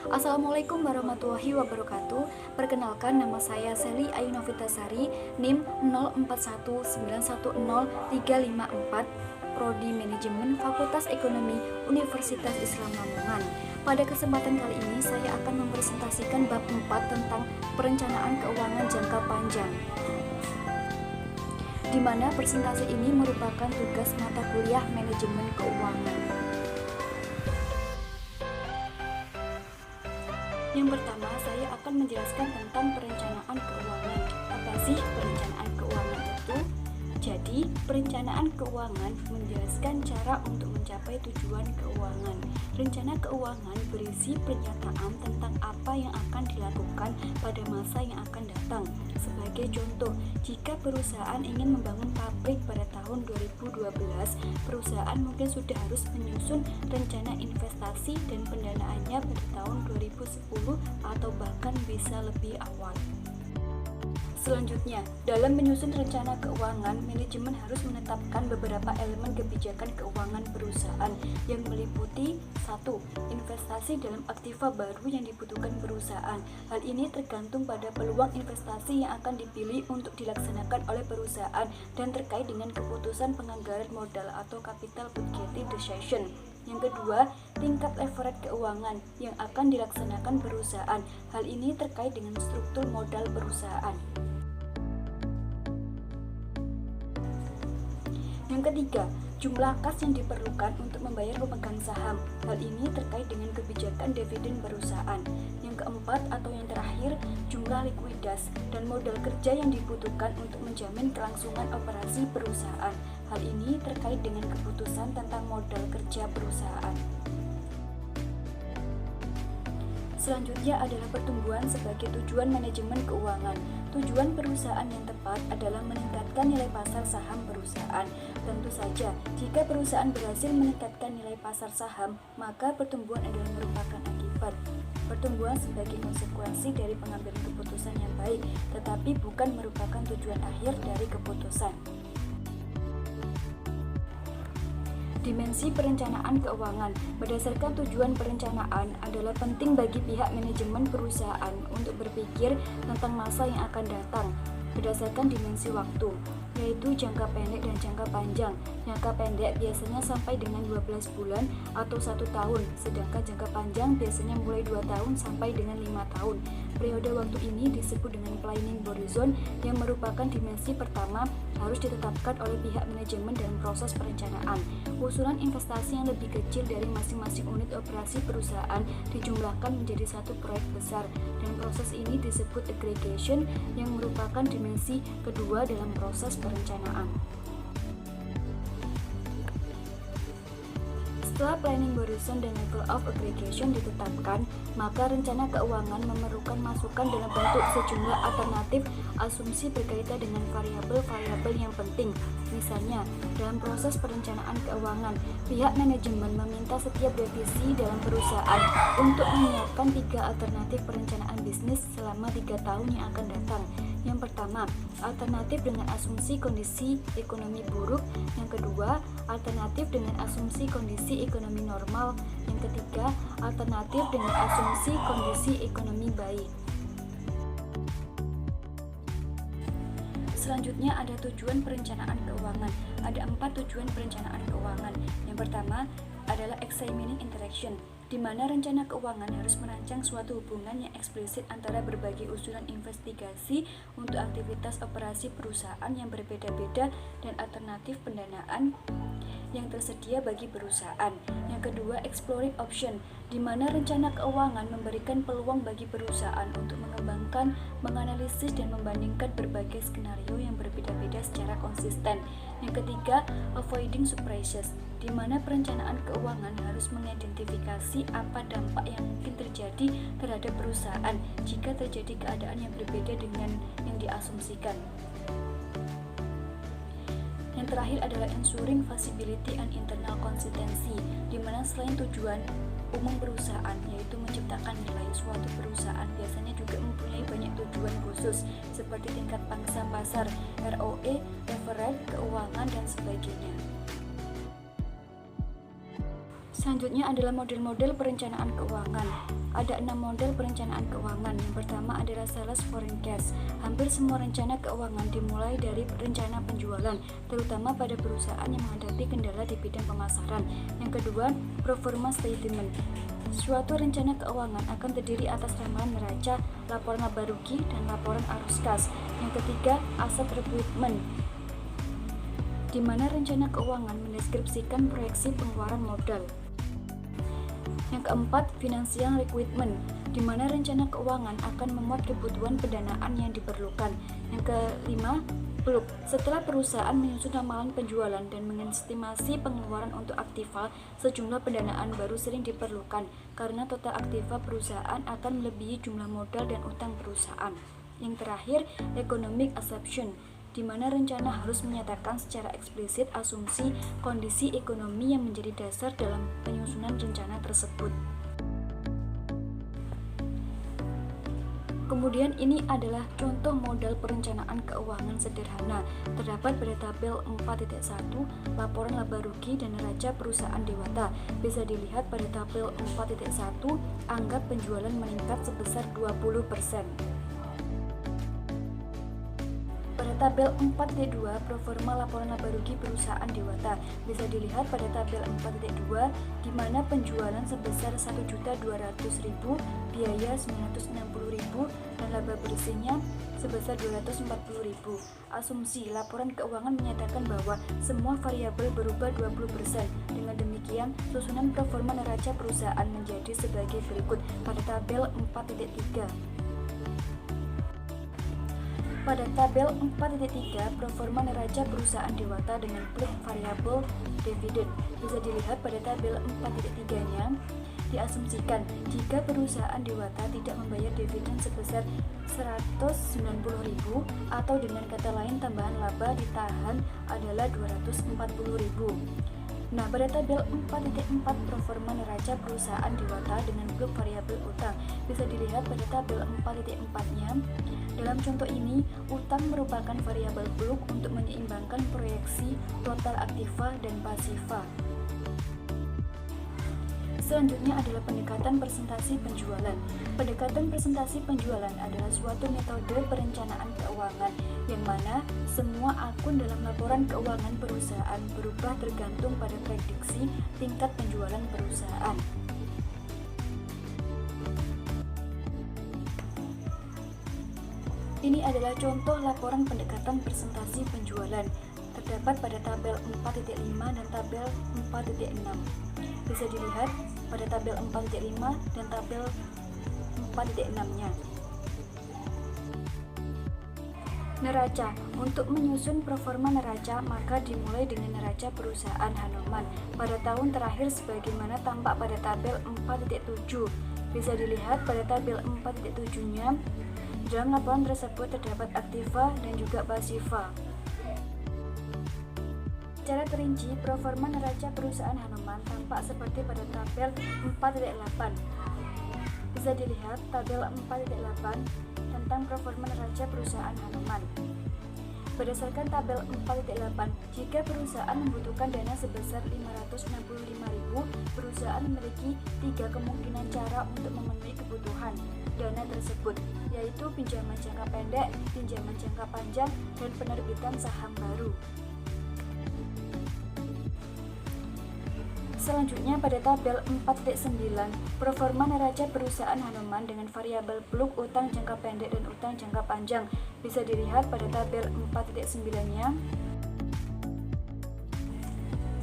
Assalamualaikum warahmatullahi wabarakatuh. Perkenalkan, nama saya Seli Ayu Novitasari, NIM 0419103554, Prodi Manajemen Fakultas Ekonomi Universitas Islam Lamongan. Pada kesempatan kali ini saya akan mempresentasikan bab 4 tentang perencanaan keuangan jangka panjang, di mana presentasi ini merupakan tugas mata kuliah manajemen keuangan. Yang pertama, saya akan menjelaskan tentang perencanaan keuangan. Apa sih perencanaan keuangan itu? Jadi, perencanaan keuangan menjelaskan cara untuk mencapai tujuan keuangan. Rencana keuangan berisi pernyataan tentang apa yang akan dilakukan pada masa yang akan datang. Sebagai contoh, jika perusahaan ingin membangun pabrik pada tahun 2012, perusahaan mungkin sudah harus menyusun rencana investasi dan pendanaannya pada tahun 2010 atau bahkan bisa lebih awal. Selanjutnya, dalam menyusun rencana keuangan, manajemen harus menetapkan beberapa elemen kebijakan keuangan perusahaan yang meliputi 1. Investasi dalam aktiva baru yang dibutuhkan perusahaan. Hal ini tergantung pada peluang investasi yang akan dipilih untuk dilaksanakan oleh perusahaan dan terkait dengan keputusan penganggaran modal atau capital budgeting decision. Yang kedua, tingkat leverage keuangan yang akan dilaksanakan perusahaan. Hal ini terkait dengan struktur modal perusahaan. Yang ketiga, jumlah kas yang diperlukan untuk membayar pemegang saham. Hal ini terkait dengan kebijakan dividen perusahaan. Yang keempat atau yang terakhir, jumlah likuiditas dan modal kerja yang dibutuhkan untuk menjamin kelangsungan operasi perusahaan. Hal ini terkait dengan keputusan tentang modal kerja perusahaan. Selanjutnya adalah pertumbuhan sebagai tujuan manajemen keuangan. Tujuan perusahaan yang tepat adalah meningkatkan nilai pasar saham perusahaan. Tentu saja, jika perusahaan berhasil meningkatkan nilai pasar saham, maka pertumbuhan adalah merupakan akibat. Pertumbuhan sebagai konsekuensi dari pengambilan keputusan yang baik, tetapi bukan merupakan tujuan akhir dari keputusan. Dimensi perencanaan keuangan. Berdasarkan tujuan perencanaan adalah penting bagi pihak manajemen perusahaan untuk berpikir tentang masa yang akan datang berdasarkan dimensi waktu, yaitu jangka pendek dan jangka panjang. Jangka pendek biasanya sampai dengan 12 bulan atau 1 tahun, sedangkan jangka panjang biasanya mulai 2 tahun sampai dengan 5 tahun. Periode waktu ini disebut dengan planning horizon, yang merupakan dimensi pertama harus ditetapkan oleh pihak manajemen dalam proses perencanaan. Usulan investasi yang lebih kecil dari masing-masing unit operasi perusahaan dijumlahkan menjadi satu proyek besar, dan proses ini disebut aggregation, yang merupakan dimensi kedua dalam proses perencanaan. Setelah planning horizon dan level of aggregation ditetapkan, maka rencana keuangan memerlukan masukan dalam bentuk sejumlah alternatif asumsi berkaitan dengan variabel-variabel yang penting. Misalnya, dalam proses perencanaan keuangan, pihak manajemen meminta setiap divisi dalam perusahaan untuk menyiapkan 3 alternatif perencanaan bisnis selama 3 tahun yang akan datang. Yang pertama, alternatif dengan asumsi kondisi ekonomi buruk. Yang kedua, alternatif dengan asumsi kondisi ekonomi normal. Yang ketiga, alternatif dengan asumsi kondisi ekonomi baik. Selanjutnya ada tujuan perencanaan keuangan. Ada 4 tujuan perencanaan keuangan. Yang pertama adalah examining interaction, di mana rencana keuangan harus merancang suatu hubungan yang eksplisit antara berbagai usulan investigasi untuk aktivitas operasi perusahaan yang berbeda-beda dan alternatif pendanaan yang tersedia bagi perusahaan. Yang kedua, exploring option, di mana rencana keuangan memberikan peluang bagi perusahaan untuk mengembangkan, menganalisis, dan membandingkan berbagai skenario yang berbeda-beda secara konsisten. Yang ketiga, avoiding surprises, di mana perencanaan keuangan harus mengidentifikasi apa dampak yang mungkin terjadi terhadap perusahaan jika terjadi keadaan yang berbeda dengan yang diasumsikan. Yang terakhir adalah ensuring feasibility and internal consistency, di mana selain tujuan umum perusahaan, yaitu menciptakan nilai, suatu perusahaan biasanya juga mempunyai banyak tujuan khusus seperti tingkat pangsa pasar, ROE, leverage, keuangan, dan sebagainya. Selanjutnya adalah model-model perencanaan keuangan. Ada 6 model perencanaan keuangan. Yang pertama adalah sales forecast. Hampir semua rencana keuangan dimulai dari rencana penjualan, terutama pada perusahaan yang menghadapi kendala di bidang pemasaran. Yang kedua, pro forma statement. Suatu rencana keuangan akan terdiri atas ramalan neraca, laporan laba rugi, dan laporan arus kas. Yang ketiga, asset requirement, di mana rencana keuangan mendeskripsikan proyeksi pengeluaran modal. Yang keempat, financial requirement, di mana rencana keuangan akan memuat kebutuhan pendanaan yang diperlukan. Yang kelima, plug. Setelah perusahaan menyusun ramalan penjualan dan mengestimasi pengeluaran untuk aktiva, sejumlah pendanaan baru sering diperlukan karena total aktiva perusahaan akan melebihi jumlah modal dan utang perusahaan. Yang terakhir, economic assumption, di mana rencana harus menyatakan secara eksplisit asumsi kondisi ekonomi yang menjadi dasar dalam penyusunan rencana tersebut. Kemudian ini adalah contoh modal perencanaan keuangan sederhana. Terdapat pada tabel 4.1 laporan laba rugi dan neraca perusahaan Dewata. Bisa dilihat pada tabel 4.1 anggap penjualan meningkat sebesar 20%. Pada tabel 4.2 proforma laporan laba rugi perusahaan Dewata bisa dilihat pada tabel 4.2 di mana penjualan sebesar 1.200.000, biaya 960.000 dan laba bersihnya sebesar 240.000. Asumsi laporan keuangan menyatakan bahwa semua variabel berubah 20%. Dengan demikian, susunan proforma neraca perusahaan menjadi sebagai berikut pada tabel 4.3. Pada tabel 4.3 proforma neraca perusahaan Dewata dengan plug variabel dividen bisa dilihat pada tabel 4.3-nya. Diasumsikan jika perusahaan Dewata tidak membayar dividen sebesar 190.000 atau dengan kata lain tambahan laba ditahan adalah 240.000. Nah, pada tabel 4.4 proforma neraca perusahaan Dewata dengan blok variabel utang bisa dilihat pada tabel 4.4-nya. Dalam contoh ini, utang merupakan variabel blok untuk menyeimbangkan proyeksi total aktiva dan pasiva. Selanjutnya adalah pendekatan presentasi penjualan. Pendekatan presentasi penjualan adalah suatu metode perencanaan keuangan yang mana semua akun dalam laporan keuangan perusahaan berubah tergantung pada prediksi tingkat penjualan perusahaan. Ini adalah contoh laporan pendekatan presentasi penjualan. Terdapat pada tabel 4.5 dan tabel 4.6. Bisa dilihat pada tabel 4.5 dan tabel 4.6-nya. Neraca. Untuk menyusun proforma neraca, maka dimulai dengan neraca perusahaan Hanoman pada tahun terakhir sebagaimana tampak pada tabel 4.7. Bisa dilihat pada tabel 4.7-nya. Dalam laporan tersebut terdapat aktiva dan juga pasiva. Secara terinci, proforma neraca perusahaan Hanoman tampak seperti pada tabel 4.8. Bisa dilihat tabel 4.8 tentang proforma neraca perusahaan Hanoman. Berdasarkan tabel 4.8, jika perusahaan membutuhkan dana sebesar 565.000, perusahaan memiliki 3 kemungkinan cara untuk memenuhi kebutuhan dana tersebut, yaitu pinjaman jangka pendek, pinjaman jangka panjang, dan penerbitan saham baru. Selanjutnya pada tabel 4.9, proforma neraca perusahaan Hanoman dengan variabel blok utang jangka pendek dan utang jangka panjang bisa dilihat pada tabel 4.9-nya.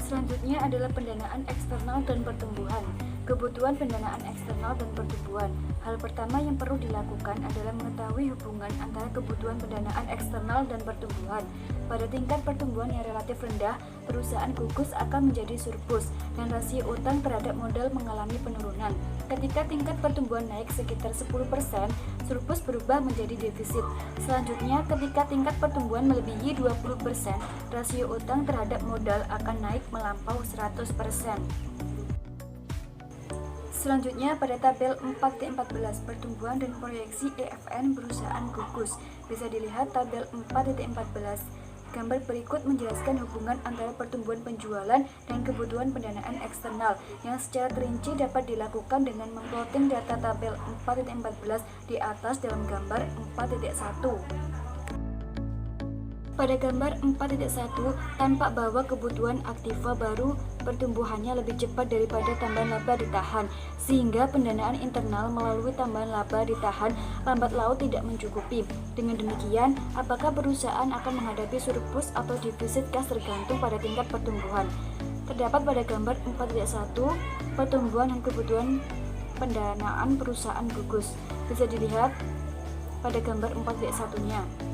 Selanjutnya adalah pendanaan eksternal dan pertumbuhan. Kebutuhan pendanaan eksternal dan pertumbuhan. Hal pertama yang perlu dilakukan adalah mengetahui hubungan antara kebutuhan pendanaan eksternal dan pertumbuhan. Pada tingkat pertumbuhan yang relatif rendah, perusahaan gugus akan menjadi surplus dan rasio utang terhadap modal mengalami penurunan. Ketika tingkat pertumbuhan naik sekitar 10%, surplus berubah menjadi defisit. Selanjutnya, ketika tingkat pertumbuhan melebihi 20%, rasio utang terhadap modal akan naik melampaui 100%. Selanjutnya pada tabel 4.14 pertumbuhan dan proyeksi EFN perusahaan gugus bisa dilihat tabel 4.14. Gambar berikut menjelaskan hubungan antara pertumbuhan penjualan dan kebutuhan pendanaan eksternal yang secara terinci dapat dilakukan dengan memplotting data tabel 4.14 di atas dalam gambar 4.1. Pada gambar 4.1 tampak bahwa kebutuhan aktiva baru pertumbuhannya lebih cepat daripada tambahan laba ditahan, sehingga pendanaan internal melalui tambahan laba ditahan lambat laun tidak mencukupi. Dengan demikian, apakah perusahaan akan menghadapi surplus atau defisit kas tergantung pada tingkat pertumbuhan. Terdapat pada gambar 4.1 pertumbuhan dan kebutuhan pendanaan perusahaan gugus. Bisa dilihat pada gambar 4.1-nya.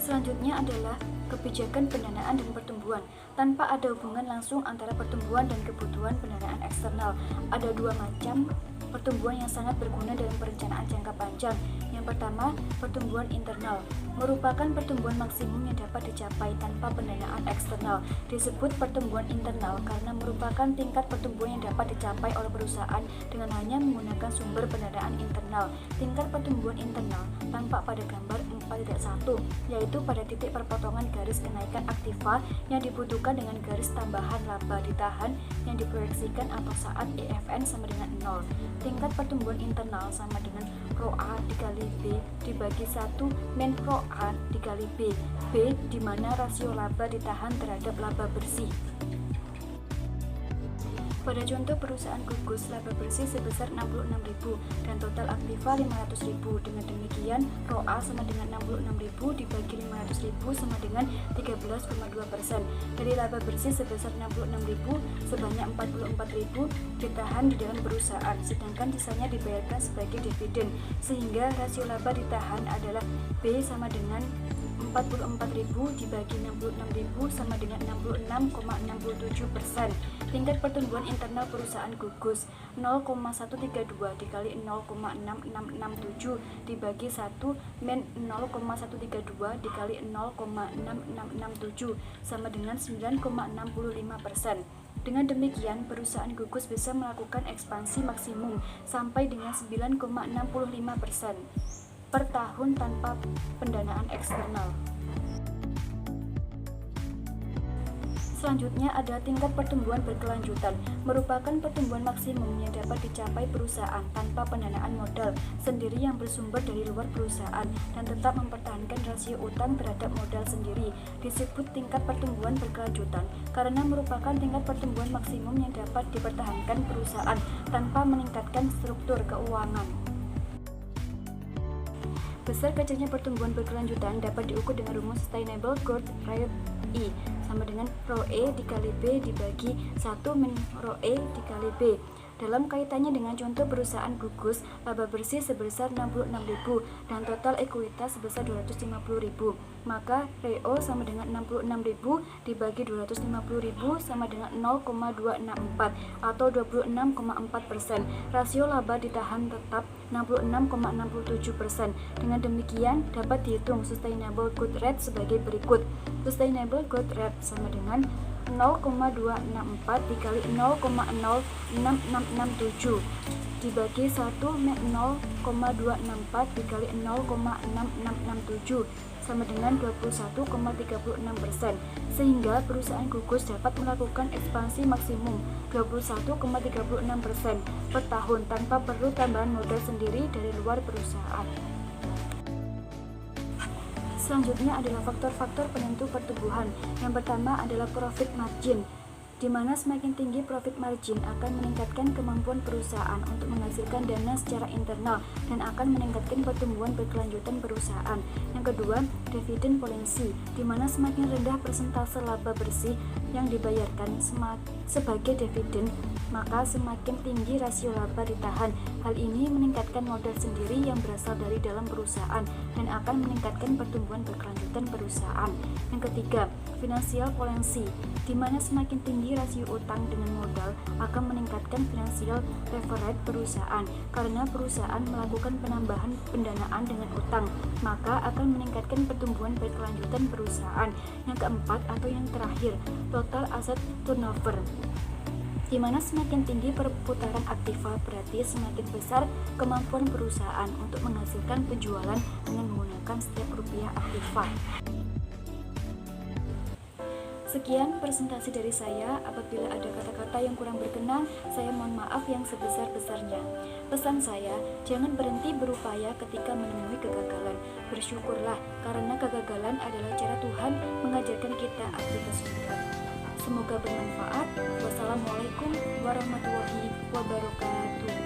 Selanjutnya adalah kebijakan pendanaan dan pertumbuhan. Tanpa ada hubungan langsung antara pertumbuhan dan kebutuhan pendanaan eksternal. Ada dua macam pertumbuhan yang sangat berguna dalam perencanaan jangka panjang. Yang pertama, pertumbuhan internal merupakan pertumbuhan maksimum yang dapat dicapai tanpa pendanaan eksternal. Disebut pertumbuhan internal karena merupakan tingkat pertumbuhan yang dapat dicapai oleh perusahaan dengan hanya menggunakan sumber pendanaan internal. Tingkat pertumbuhan internal tampak pada gambar 4.1, yaitu pada titik perpotongan garis kenaikan aktiva yang dibutuhkan dengan garis tambahan laba ditahan yang diproyeksikan atau saat EFN sama dengan 0. Tingkat pertumbuhan internal sama dengan Rho A dikali B dibagi 1 min Rho A dikali B, B di mana rasio laba ditahan terhadap laba bersih. Pada contoh perusahaan gugus, laba bersih sebesar 66.000 dan total aktiva 500.000. Dengan demikian, Rho A sama dengan 66.000 dibagi 500.000 sama dengan 13,2%. Dari laba bersih sebesar 66.000, sebanyak 44.000 ditahan di dalam perusahaan, sedangkan sisanya dibayarkan sebagai dividen, sehingga rasio laba ditahan adalah B sama dengan 44.000 dibagi 66.000 sama dengan 66,67%. Tingkat pertumbuhan internal perusahaan gugus 0,132 dikali 0,6667 dibagi 1 min 0,132 dikali 0,6667 sama dengan 9,65%. Dengan demikian, perusahaan gugus bisa melakukan ekspansi maksimum sampai dengan 9,65% per tahun tanpa pendanaan eksternal. Selanjutnya ada tingkat pertumbuhan berkelanjutan, merupakan pertumbuhan maksimum yang dapat dicapai perusahaan tanpa pendanaan modal sendiri yang bersumber dari luar perusahaan dan tetap mempertahankan rasio utang terhadap modal sendiri. Disebut tingkat pertumbuhan berkelanjutan karena merupakan tingkat pertumbuhan maksimum yang dapat dipertahankan perusahaan tanpa meningkatkan struktur keuangan. Besar kecilnya pertumbuhan berkelanjutan dapat diukur dengan rumus Sustainable Growth Rate I sama dengan Rho E dikali B dibagi 1 min Rho E dikali B. Dalam kaitannya dengan contoh perusahaan gugus, laba bersih sebesar 66.000 dan total ekuitas sebesar 250.000, maka REO sama dengan 66.000 dibagi 250.000 sama dengan 0,264 atau 26,4%. Rasio laba ditahan tetap 66,67%. Dengan demikian dapat dihitung Sustainable Growth Rate sebagai berikut. Sustainable Growth Rate sama dengan 0,264 dikali 0,06667 dibagi 1 min 0,264 dikali 0,6667 sama dengan 21,36%, sehingga perusahaan gugus dapat melakukan ekspansi maksimum 21,36% per tahun tanpa perlu tambahan modal sendiri dari luar perusahaan. Selanjutnya adalah faktor-faktor penentu pertumbuhan. Yang pertama adalah profit margin, di mana semakin tinggi profit margin akan meningkatkan kemampuan perusahaan untuk menghasilkan dana secara internal dan akan meningkatkan pertumbuhan berkelanjutan perusahaan. Yang kedua, dividend policy, di mana semakin rendah persentase laba bersih yang dibayarkan sebagai dividen, maka semakin tinggi rasio laba ditahan. Hal ini meningkatkan modal sendiri yang berasal dari dalam perusahaan dan akan meningkatkan pertumbuhan berkelanjutan perusahaan. Yang ketiga, financial policy, di mana semakin tinggi rasio utang dengan modal akan meningkatkan financial leverage perusahaan karena perusahaan melakukan penambahan pendanaan dengan utang, maka akan meningkatkan pertumbuhan berkelanjutan perusahaan. Yang keempat atau yang terakhir, total asset turnover, di mana semakin tinggi perputaran aktiva berarti semakin besar kemampuan perusahaan untuk menghasilkan penjualan dengan menggunakan setiap rupiah aktiva. Sekian presentasi dari saya. Apabila ada kata-kata yang kurang berkenan, saya mohon maaf yang sebesar-besarnya. Pesan saya, jangan berhenti berupaya ketika menemui kegagalan. Bersyukurlah, karena kegagalan adalah cara Tuhan mengajarkan kita arti kesulitan. Semoga bermanfaat. Wassalamualaikum warahmatullahi wabarakatuh.